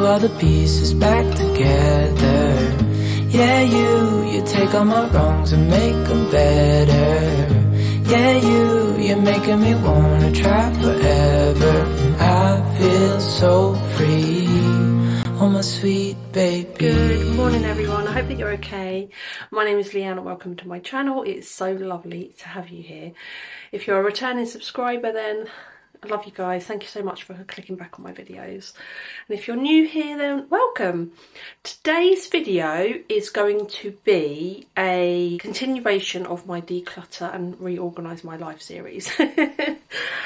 all the pieces back together. Yeah, you take all my wrongs and make them better. Yeah, you're making me wanna try forever. And I feel so free, oh my sweet baby. Good morning everyone, I hope that you're okay. My name is Leanne and welcome to my channel. It's so lovely to have you here. If you're a returning subscriber, then I love you guys. Thank you so much for clicking back on my videos. And if you're new here, then welcome. Today's video is going to be a continuation of my Declutter and Reorganise My Life series.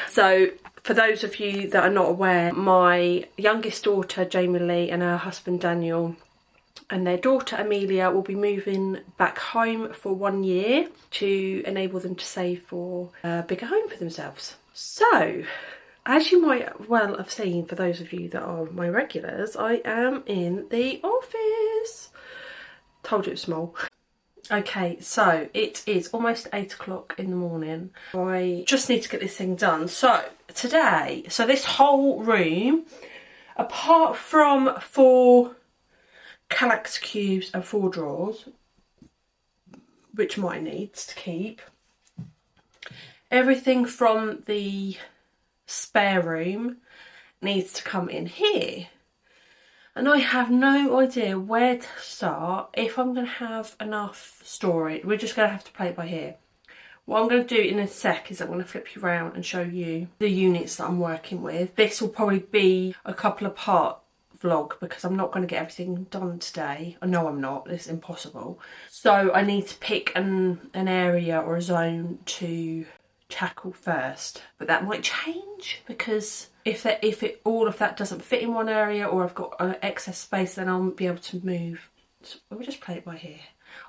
So for those of you that are not aware, my youngest daughter Jamie Lee and her husband Daniel and their daughter Amelia will be moving back home for 1 year to enable them to save for a bigger home for themselves. So, as you might well have seen, for those of you that are my regulars, I am in the office. Told you it was small. Okay, so it is almost 8 o'clock in the morning. I just need to get this thing done. So, today, this whole room, apart from 4 Kallax cubes and 4 drawers, which mine needs to keep, everything from the spare room needs to come in here. And I have no idea where to start, if I'm going to have enough storage. We're just going to have to play it by ear. What I'm going to do in a sec is I'm going to flip you around and show you the units that I'm working with. This will probably be a couple of part vlog because I'm not going to get everything done today. I know I'm not, it's impossible. So I need to pick an area or a zone to tackle first, but that might change because if all of that doesn't fit in one area or I've got excess space, then I'll be able to move. So we'll just play it by ear.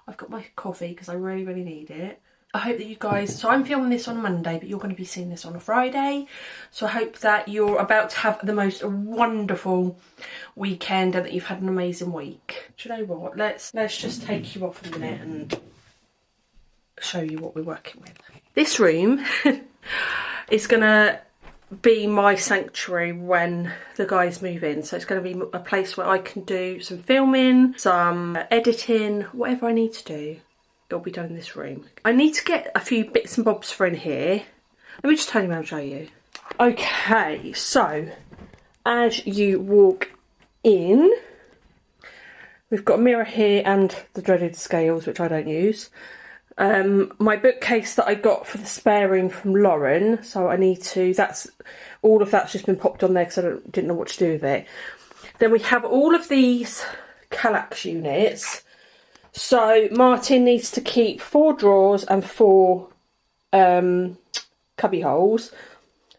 I've got my coffee because I really need it. I hope that you guys, so I'm filming this on a Monday, but you're going to be seeing this on a Friday. So I hope that you're about to have the most wonderful weekend and that you've had an amazing week. Do you know what? Let's just take you off a minute and show you what we're working with. This room is going to be my sanctuary when the guys move in. So it's going to be a place where I can do some filming, some editing, whatever I need to do. It'll be done in this room. I need to get a few bits and bobs for in here. Let me just turn around and show you. Okay, so as you walk in, we've got a mirror here and the dreaded scales, which I don't use. My bookcase that I got for the spare room from Lauren, so I need to, all of that's just been popped on there because I didn't know what to do with it. Then we have all of these Kallax units. So Martin needs to keep 4 drawers and 4 cubby holes.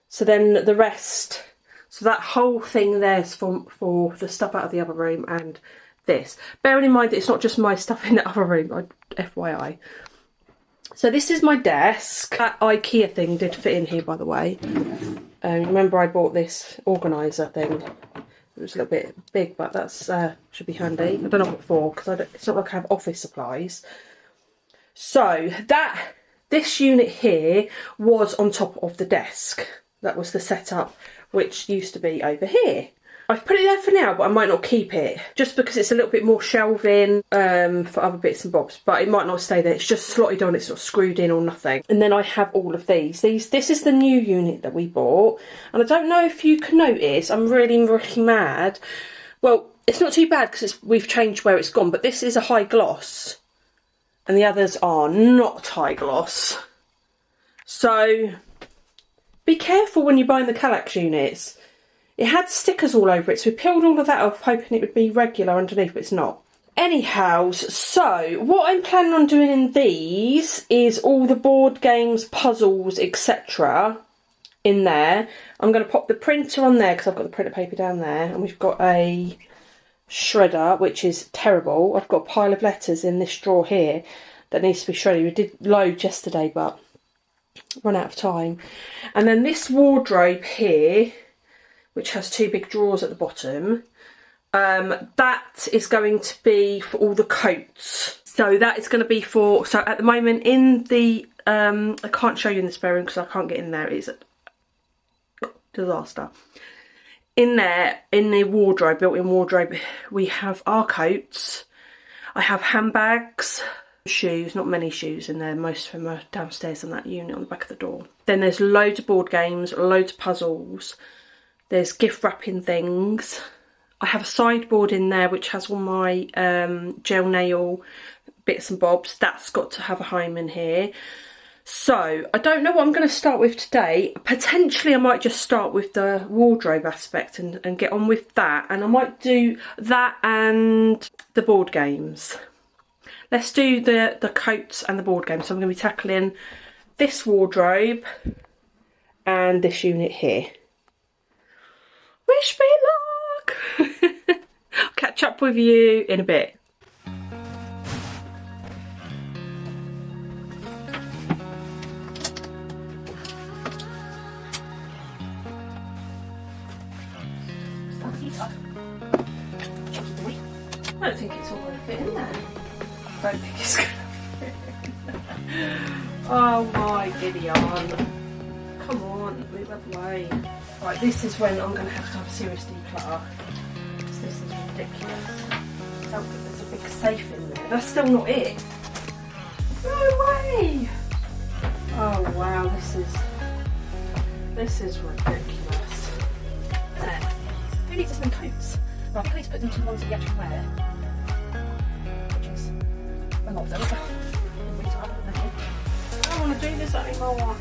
So then the rest, so that whole thing there's for the stuff out of the other room and this. Bearing in mind that it's not just my stuff in the other room, FYI. So this is my desk. That IKEA thing did fit in here, by the way. Remember I bought this organiser thing. It was a little bit big, but that's should be handy. I don't know what for, because it's not like I have office supplies. So this unit here was on top of the desk. That was the setup, which used to be over here. I've put it there for now, but I might not keep it, just because it's a little bit more shelving for other bits and bobs, but it might not stay there. It's just slotted on, it's not screwed in or nothing. And then I have all of these. This is the new unit that we bought, and I don't know if you can notice, I'm really mad. Well, it's not too bad because we've changed where it's gone, but this is a high gloss, and the others are not high gloss. So be careful when you're buying the Kallax units. It had stickers all over it, so we peeled all of that off, hoping it would be regular underneath, but it's not. Anyhow, so what I'm planning on doing in these is all the board games, puzzles, etc. in there. I'm going to pop the printer on there because I've got the printer paper down there, and we've got a shredder, which is terrible. I've got a pile of letters in this drawer here that needs to be shredded. We did loads yesterday, but run out of time. And then this wardrobe here, which has 2 big drawers at the bottom, that is going to be for all the coats. So that is going to be for, so at the moment in the, I can't show you in the spare room because I can't get in there, it's a disaster. in there, in the wardrobe, built-in wardrobe, we have our coats. I have handbags, shoes, not many shoes in there, most of them are downstairs in that unit on the back of the door. Then there's loads of board games, loads of puzzles, there's gift wrapping things. I have a sideboard in there which has all my gel nail bits and bobs. That's got to have a home in here. So I don't know what I'm going to start with today. Potentially I might just start with the wardrobe aspect and get on with that, and I might do that and the board games. Let's do the coats and the board games. So I'm going to be tackling this wardrobe and this unit here. Wish me luck! I'll catch up with you in a bit. I don't think it's all going to fit in there. I don't think it's going to fit. Oh my Gideon. Come on, move that way. Right, this is when I'm going to have a serious declutter. This is ridiculous. I don't think there's a big safe in there. That's still not it. No way! Oh wow, this is ridiculous. Who needs this many coats? Well, I think I need to put them to the ones that we actually wear. Which is a lot of them. I don't want to do this anymore.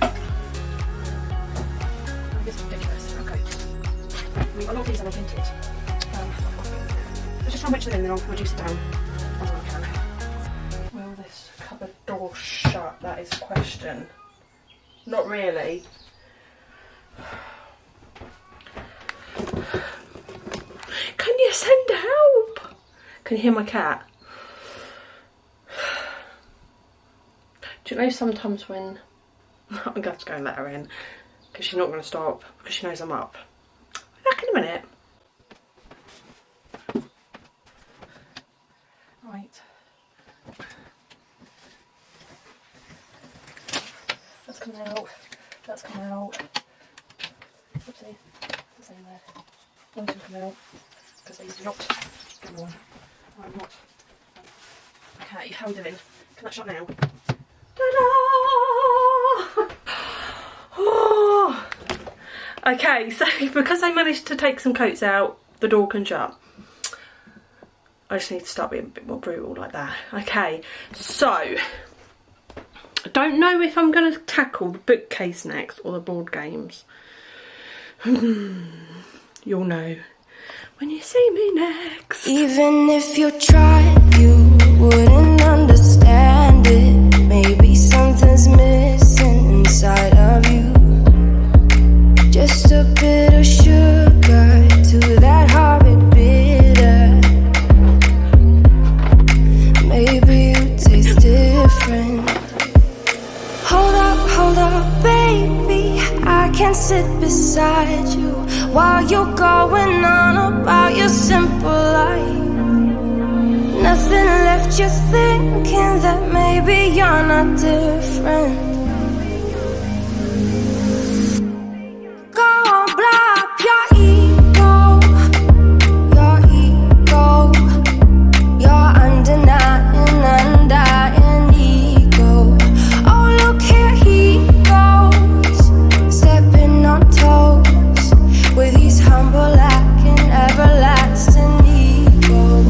This is ridiculous. Okay. I mean, a lot of these are vintage. Let's just try and mix it in and then I'll reduce it down as I can. Will this cupboard door shut? That is the question. Not really. Can you send help? Can you hear my cat? Do you know sometimes when I'm going to have to go and let her in because she's not going to stop because she knows I'm up. Back in a minute. Right. That's coming out. That's coming out. Oopsie. That's in there. Those are coming out because these are not. Come on. I'm not. Okay, how are we doing? Can that shut now? Ta-da! Oh. Okay, so because I managed to take some coats out, the door can shut. I just need to start being a bit more brutal like that. Okay, so I don't know if I'm going to tackle the bookcase next or the board games. You'll know when you see me next. Even if you tried, you wouldn't understand it. Maybe something's missing inside of you. Just a bit of sugar to that horrid bitter. Maybe you taste different. Hold up, baby. I can sit beside you while you're going on about your simple life. Nothing left you thinking that maybe you're not different. Go on, blow up your ego, your undying ego. Oh, look here he goes, stepping on toes with his humble lacking everlasting ego.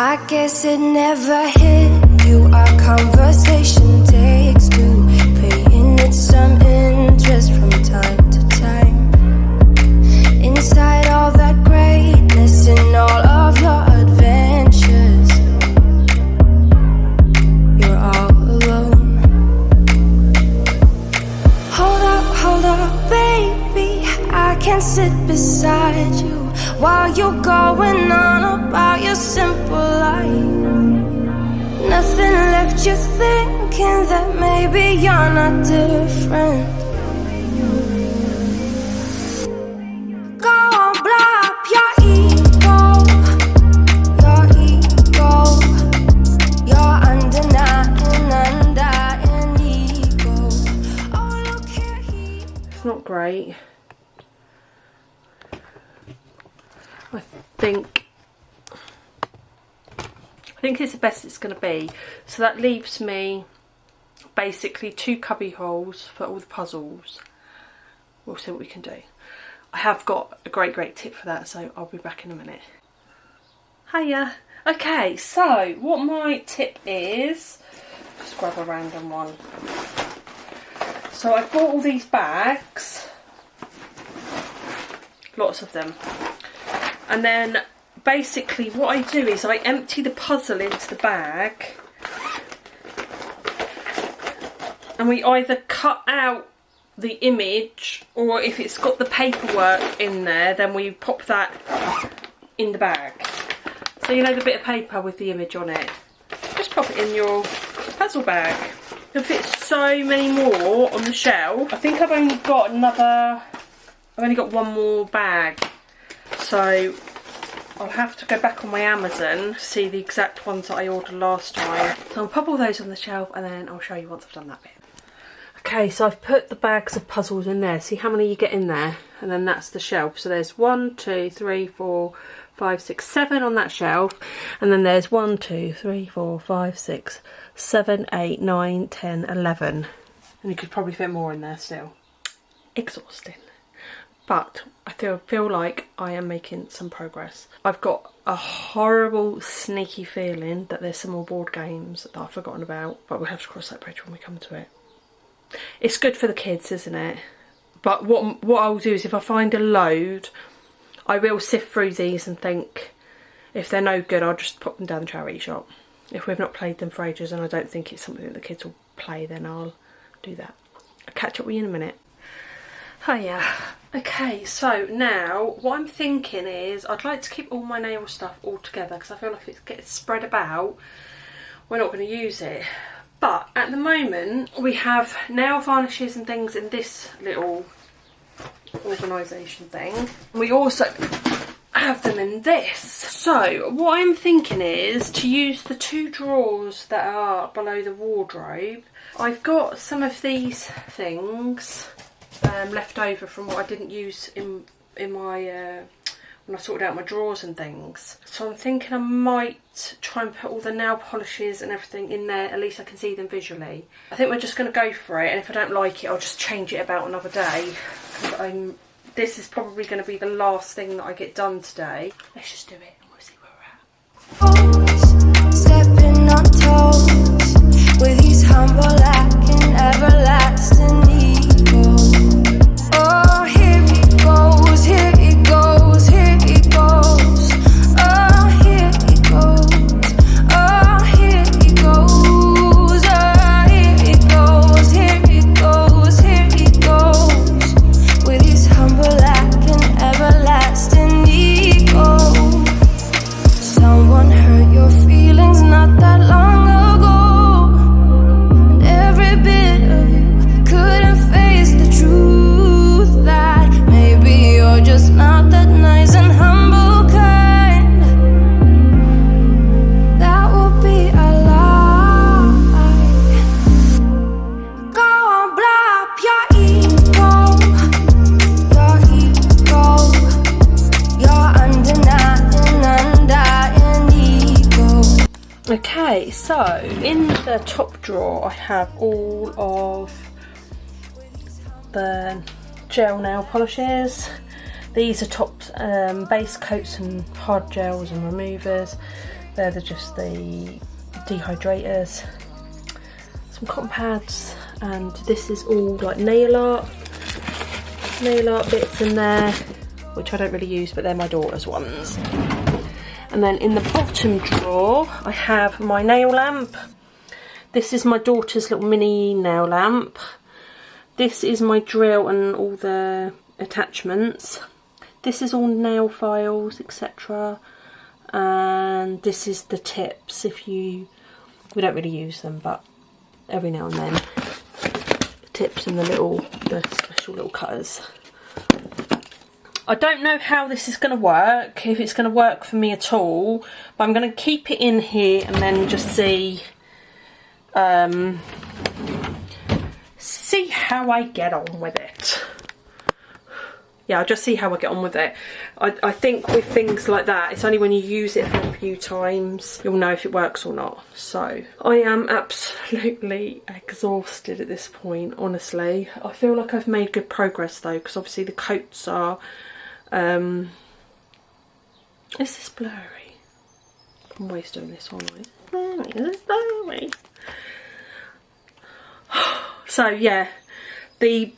I guess it never hit you. Our conversation takes two, paying it some interest from time to time. Inside all that greatness and all of your adventures, you're all alone. Hold up, baby. I can sit beside you while you're going on about your simple life. Nothing left you thinking that maybe you're not different. Go on, blow up your ego, your undying ego. Oh, look here he. It's not great. think it's the best it's going to be. So that leaves me basically 2 cubby holes for all the puzzles. We'll see what we can do. I have got a great tip for that, so I'll be back in a minute. Hiya. Okay, so what my tip is, just grab a random one. So I bought all these bags, lots of them, and then basically what I do is I empty the puzzle into the bag, and we either cut out the image, or if it's got the paperwork in there, then we pop that in the bag. So you know the bit of paper with the image on it, just pop it in your puzzle bag. You can fit so many more on the shelf. I think I've only got one more bag, so I'll have to go back on my Amazon to see the exact ones that I ordered last time. So I'll pop all those on the shelf and then I'll show you once I've done that bit. Okay, so I've put the bags of puzzles in there. See how many you get in there, and then that's the shelf. So there's 1, 2, 3, 4, 5, 6, 7 on that shelf, and then there's 1, 2, 3, 4, 5, 6, 7, 8, 9, 10, 11, and you could probably fit more in there still. Exhausting, but I feel like I am making some progress. I've got a horrible sneaky feeling that there's some more board games that I've forgotten about, but we'll have to cross that bridge when we come to it. It's good for the kids, isn't it? But what I'll do is, if I find a load, I will sift through these and think, if they're no good, I'll just pop them down the charity shop. If we've not played them for ages and I don't think it's something that the kids will play, then I'll do that. I'll catch up with you in a minute. Hiya. Okay, so now what I'm thinking is I'd like to keep all my nail stuff all together, because I feel like if it gets spread about, we're not going to use it. But at the moment we have nail varnishes and things in this little organisation thing. We also have them in this. So what I'm thinking is to use the 2 drawers that are below the wardrobe. I've got some of these things left over from what I didn't use in my when I sorted out my drawers and things. So I'm thinking I might try and put all the nail polishes and everything in there, at least I can see them visually. I think we're just going to go for it, and if I don't like it I'll just change it about another day. This is probably going to be the last thing that I get done today. Let's just do it and we'll see where we're at. Stepping on toes with these humble lacking everlasting ego. Oh, here he goes, here he goes, here he goes. Oh, here he goes, oh, here he goes, oh, here he goes, here he goes, here he goes. With his humble lacking everlasting ego. Someone hurt your feelings not that long ago, and every bit of you couldn't face the truth that maybe you're just not that nice and humble kind. That would be a lie. Go on, blow up your ego, your undying ego. Okay, so in the top drawer I have all of the gel nail polishes. These are top base coats and hard gels and removers. They're just the dehydrators. Some cotton pads, and this is all like nail art bits in there, which I don't really use, but they're my daughter's ones. And then in the bottom drawer I have my nail lamp. This is my daughter's little mini nail lamp. This is my drill and all the attachments. This is all nail files, etc. And this is the tips. We don't really use them, but every now and then. The tips and the special little cutters. I don't know how this is going to work, if it's going to work for me at all, but I'm going to keep it in here and then just see how I get on with it. yeah, I'll just see how I get on with it. I think with things like that, it's only when you use it for a few times you'll know if it works or not. So I am absolutely exhausted at this point, honestly. I feel like I've made good progress though, because obviously the coats are is this blurry? I'm always doing this, aren't I? Blurry. So yeah, the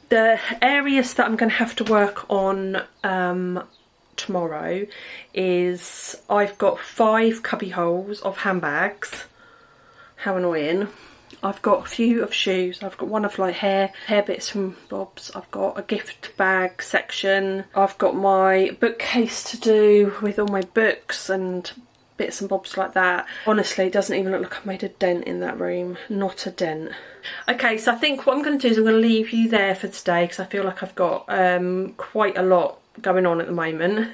areas that I'm going to have to work on tomorrow is I've got 5 cubby holes of handbags. How annoying. I've got a few of shoes. I've got one of like hair bits from Bob's. I've got a gift bag section. I've got my bookcase to do with all my books and bits and bobs like that. Honestly, it doesn't even look like I've made a dent in that room. Not a dent. Okay, so I think what I'm going to do is I'm going to leave you there for today, because I feel like I've got quite a lot going on at the moment.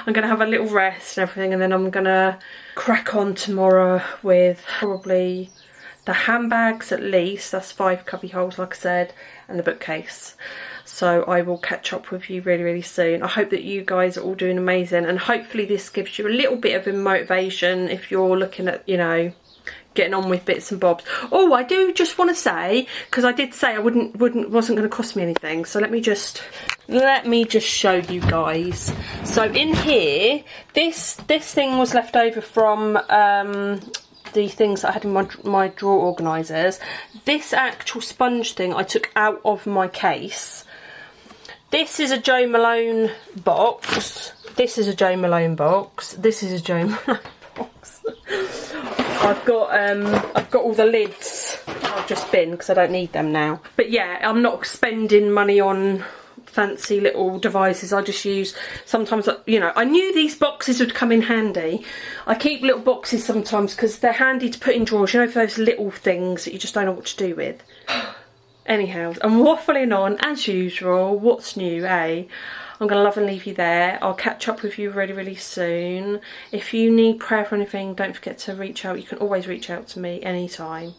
I'm going to have a little rest and everything, and then I'm going to crack on tomorrow with probably the handbags at least. That's 5 cubby holes, like I said, and the bookcase. So I will catch up with you really, really soon. I hope that you guys are all doing amazing, and hopefully this gives you a little bit of a motivation if you're looking at, you know, getting on with bits and bobs. Oh, I do just want to say, because I did say I wasn't going to cost me anything, so let me just show you guys. So in here, this thing was left over from the things that I had in my drawer organisers. This actual sponge thing I took out of my case. This is a Jo Malone box. This is a Jo Malone box. This is a Jo Malone box. I've got all the lids I've just bin because I don't need them now. But yeah, I'm not spending money on fancy little devices. I just use, sometimes, you know, I knew these boxes would come in handy. I keep little boxes sometimes because they're handy to put in drawers, you know, for those little things that you just don't know what to do with. Anyhow, I'm waffling on as usual. What's new, eh? I'm going to love and leave you there. I'll catch up with you really, really soon. If you need prayer for anything, don't forget to reach out. You can always reach out to me anytime.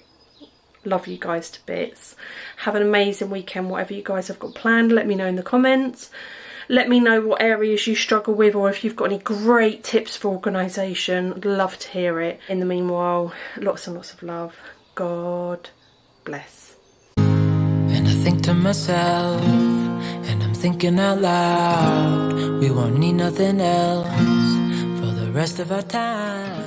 Love you guys to bits. Have an amazing weekend, whatever you guys have got planned. Let me know in the comments. Let me know what areas you struggle with, or if you've got any great tips for organisation. I'd love to hear it. In the meanwhile, lots and lots of love. God bless. And I think to myself, and I'm thinking out loud, we won't need nothing else for the rest of our time.